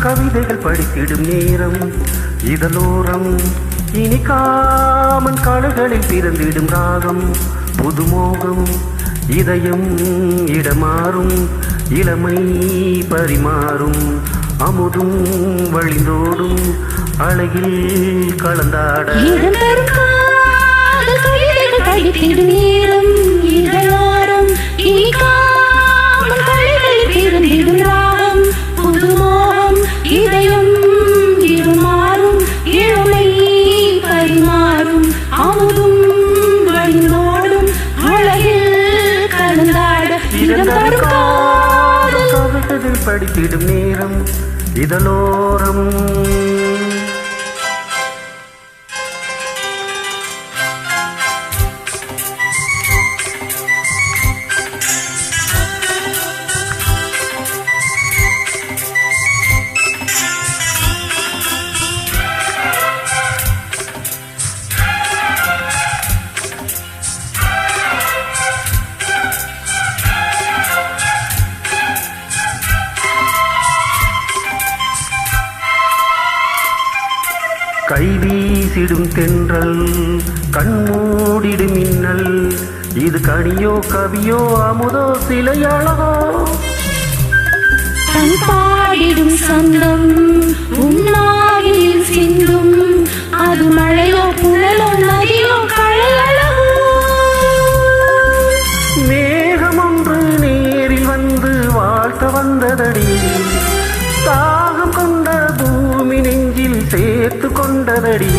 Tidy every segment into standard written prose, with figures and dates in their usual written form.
கவிதைகள் படித்திடும் நேரம் இதழோரம் இனிக்காமன் காடுகளில் பிறந்திடும் ராகம் புதுமோகம் இதயம் இடமாறும் இளமை பரிமாறும் அமுதும் வழிந்தோடும் அழகில் கலந்தாட நேரம் இதழோரம் இனிக்காமன் காடுகளில் பிறந்திடும் ராகம் புதுமோகம் இதயம் இடமாறும் இளமை பரிமாறும் அமுதும் வழிந்தோடும் அழகில் கலந்தாட கவிதைகள் படித்திடும் நேரம் இதழோரம் கைவீசிடும் தென்றல் கண்மூடிடும் மின்னல் இது கனியோ கவியோ அமுதோ சிலையழகோ பாடிடும் சொந்தம் உன்னாவில் சிந்தும் அது மழையோ புனலோ நதியோ கழையழகோ மேகம் ஒன்று நேரில் வந்து வாழ்த்த வந்ததடி தாகம் கொண்ட பூமி நெஞ்சில் சேர்த்து கொண்டதடி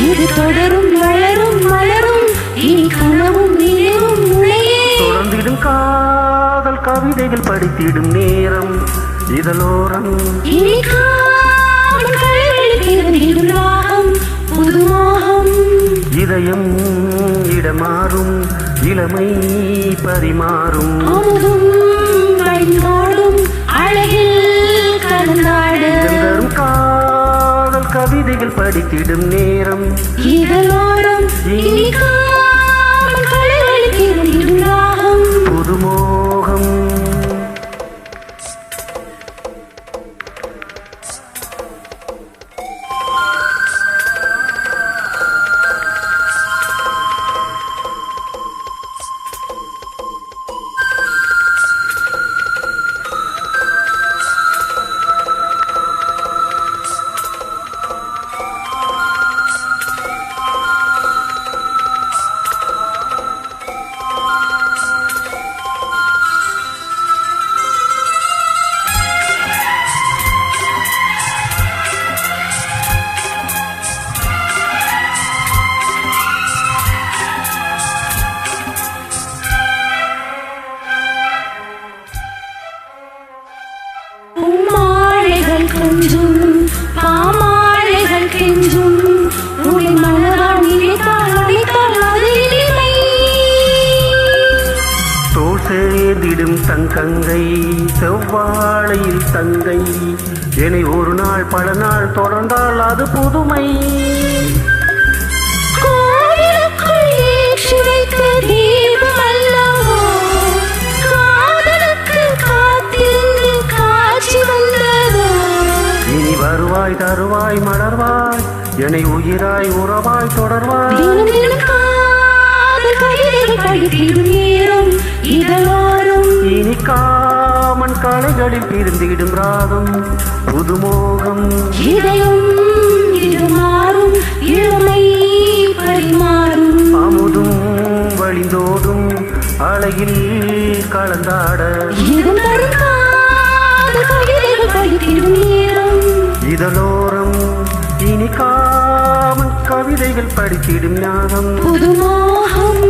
இது தொடரும் வளரும் மலரும் இனி கனவும் நினைவும் முளையே தொடர்ந்திடும் காதல் கவிதைகள் படித்திடும் நேரம் இதழோரம் இனிக்காமன் காடுகளில் பிறந்திடும் ராகம் புதுமோகம் இதயம் இடமாறும் இளமை பரிமாறும் அமுதும் வழிந்தோடும் அழகில் கலந்தாட காதல் கவிதைகள் படித்திடும் நேரம் இதழோரம் இனிக்காமன் காடுகளில் பிறந்திடும் ராகம் புதுமோகம் பூமாலைகள் கொஞ்சும் பாமாலைகள் கெஞ்சும் உடை மலரால் நினைத்தால் அழைத்தால் அது இனிமை தோல் சேர்ந்திடும் தங்கங்கை செவ்வாழையில் தங்கை என்னை ஒரு நாள் பல நாள் தொடர்ந்தால் அது புதுமை கோவிலுக்குள் ஏற்றி வைத்த தீபம் அல்லவோ காதலுக்கு காத்திருந்து காட்சி வந்ததோ இனி வருவாய் தருவாய் மலர்வாய் என்னை உயிராய் உறவாய் தொடர்வாய் தினம் தினம் காதல் கவிதைகள் படித்திடும் நேரம் இதழோரம் இனிக்காமன் காளைகளில் பிரிந்திடும் ராகம் புதுமோகம் இதயம் இடமாறும் இளமை பரிமாறும் அமுதும் வழிந்தோடும் அழகில் கலந்தாட இதம் தரும் காதல் கவிதைகள் படித்திடும் நேரம் இதழோரம் இனிக்காமன் கவிதைகள் படித்திடும் ஞானம் புதுமோகம்